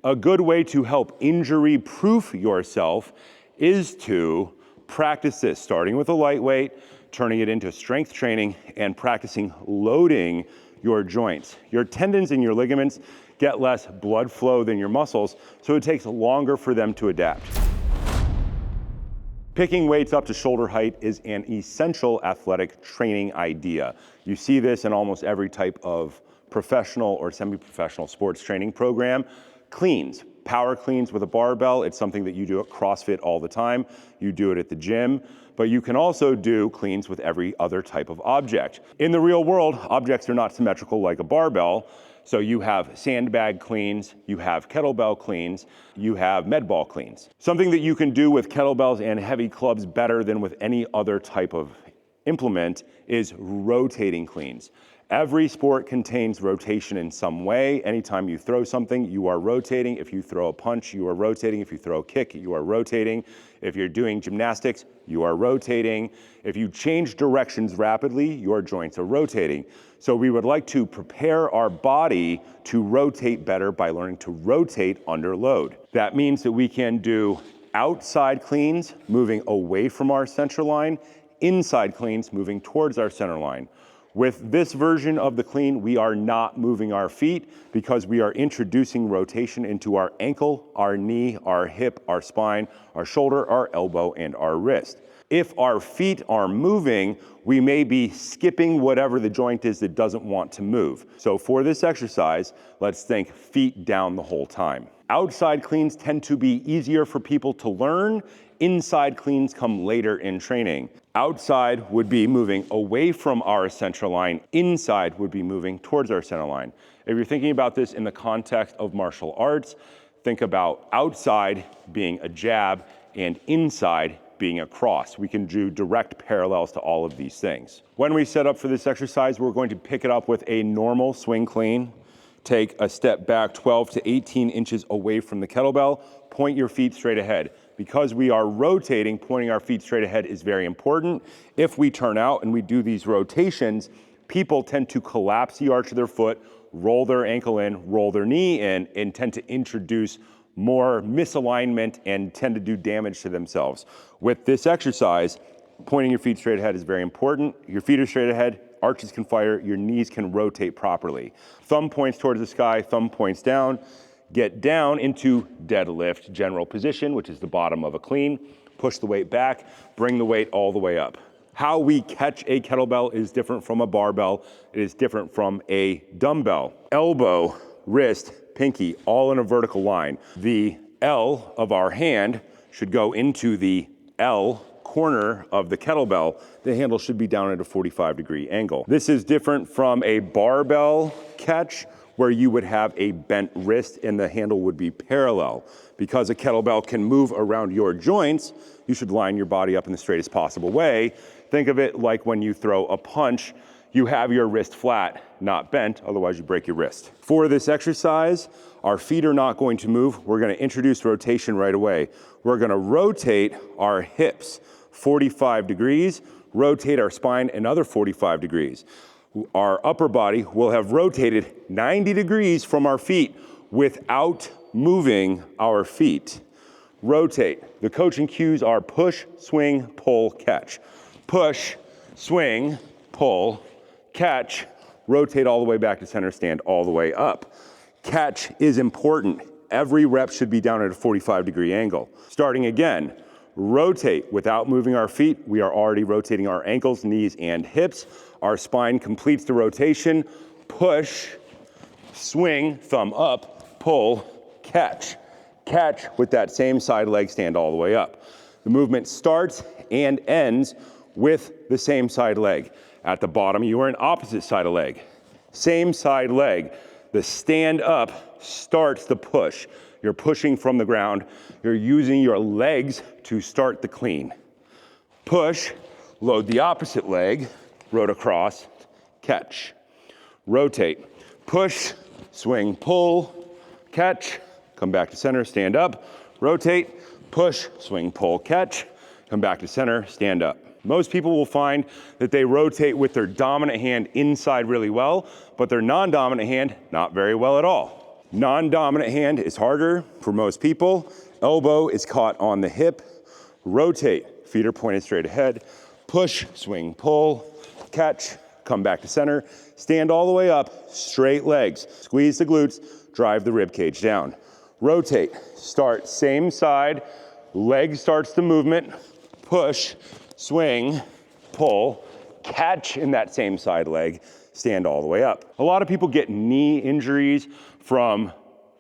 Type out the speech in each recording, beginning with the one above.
A good way to help injury-proof yourself is to practice this, starting with a lightweight, turning it into strength training, and practicing loading your joints. Your tendons and your ligaments get less blood flow than your muscles, so it takes longer for them to adapt. Picking weights up to shoulder height is an essential athletic training idea. You see this in almost every type of professional or semi-professional sports training program. Cleans, power cleans with a barbell, it's something that you do at CrossFit all the time. You do it at the gym, but you can also do cleans with every other type of object. In the real world, objects are not symmetrical like a barbell. So you have sandbag cleans, you have kettlebell cleans, you have med ball cleans. Something that you can do with kettlebells and heavy clubs better than with any other type of implement is rotating cleans. Every sport contains rotation in some way. Anytime you throw something, you are rotating. If you throw a punch, you are rotating. If you throw a kick, you are rotating. If you're doing gymnastics, you are rotating. If you change directions rapidly, your joints are rotating. So we would like to prepare our body to rotate better by learning to rotate under load. That means that we can do outside cleans, moving away from our center line, inside cleans, moving towards our center line. With this version of the clean, we are not moving our feet because we are introducing rotation into our ankle, our knee, our hip, our spine, our shoulder, our elbow, and our wrist. If our feet are moving, we may be skipping whatever the joint is that doesn't want to move. So for this exercise, let's think feet down the whole time. Outside cleans tend to be easier for people to learn. Inside cleans come later in training. Outside would be moving away from our center line. Inside would be moving towards our center line. If you're thinking about this in the context of martial arts, think about outside being a jab and inside being a cross. We can do direct parallels to all of these things. When we set up for this exercise, we're going to pick it up with a normal swing clean. Take a step back 12 to 18 inches away from the kettlebell. Point your feet straight ahead. Because we are rotating, pointing our feet straight ahead is very important. If we turn out and we do these rotations, people tend to collapse the arch of their foot, roll their ankle in, roll their knee in, and tend to introduce more misalignment and tend to do damage to themselves. With this exercise, pointing your feet straight ahead is very important. Your feet are straight ahead, arches can fire, your knees can rotate properly. Thumb points towards the sky, thumb points down. Get down into deadlift general position, which is the bottom of a clean. Push the weight back, bring the weight all the way up. How we catch a kettlebell is different from a barbell. It is different from a dumbbell. Elbow, wrist, pinky, all in a vertical line. The L of our hand should go into the L corner of the kettlebell. The handle should be down at a 45-degree angle. This is different from a barbell catch, where you would have a bent wrist and the handle would be parallel. Because a kettlebell can move around your joints, you should line your body up in the straightest possible way. Think of it like when you throw a punch, you have your wrist flat, not bent, otherwise you break your wrist. For this exercise, our feet are not going to move. We're gonna introduce rotation right away. We're gonna rotate our hips 45 degrees, rotate our spine another 45 degrees. Our upper body will have rotated 90 degrees from our feet without moving our feet. Rotate. The coaching cues are push, swing, pull, catch. Push, swing, pull, catch, rotate all the way back to center, stand all the way up. Catch is important. Every rep should be down at a 45-degree angle. Starting again, rotate without moving our feet. We are already rotating our ankles, knees, and hips. Our spine completes the rotation. Push, swing, thumb up, pull, catch. Catch with that same side leg, stand all the way up. The movement starts and ends with the same side leg. At the bottom, you are an opposite side of leg. Same side leg. The stand up starts the push. You're pushing from the ground. You're using your legs to start the clean. Push, load the opposite leg, rot across, catch. Rotate, push, swing, pull, catch, come back to center, stand up, rotate, push, swing, pull, catch, come back to center, stand up. Most people will find that they rotate with their dominant hand inside really well, but their non-dominant hand, not very well at all. Non-dominant hand is harder for most people. Elbow is caught on the hip. Rotate, feet are pointed straight ahead. Push, swing, pull, catch, come back to center. Stand all the way up, straight legs. Squeeze the glutes, drive the rib cage down. Rotate, start same side, leg starts the movement, push, swing, pull, catch in that same side leg, stand all the way up. A lot of people get knee injuries from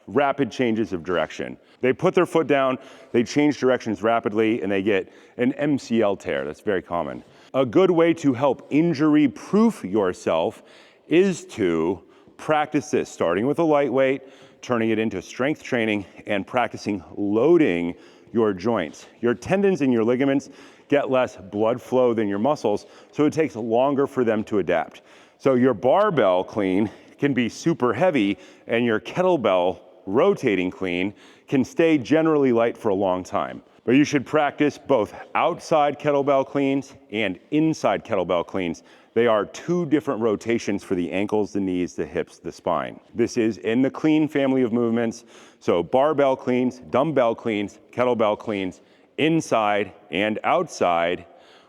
rapid changes of direction. They put their foot down, they change directions rapidly, and they get an MCL tear. That's very common. A good way to help injury-proof yourself is to practice this, starting with a lightweight, turning it into strength training, and practicing loading your joints. Your tendons and your ligaments get less blood flow than your muscles, so it takes longer for them to adapt. So your barbell clean can be super heavy, and your kettlebell rotating clean can stay generally light for a long time. But you should practice both outside kettlebell cleans and inside kettlebell cleans. They are two different rotations for the ankles, the knees, the hips, the spine. This is in the clean family of movements. So barbell cleans, dumbbell cleans, kettlebell cleans, inside and outside,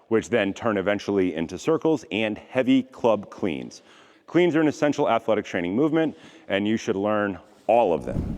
which then turn eventually into circles, and heavy club cleans. Cleans are an essential athletic training movement, and you should learn all of them.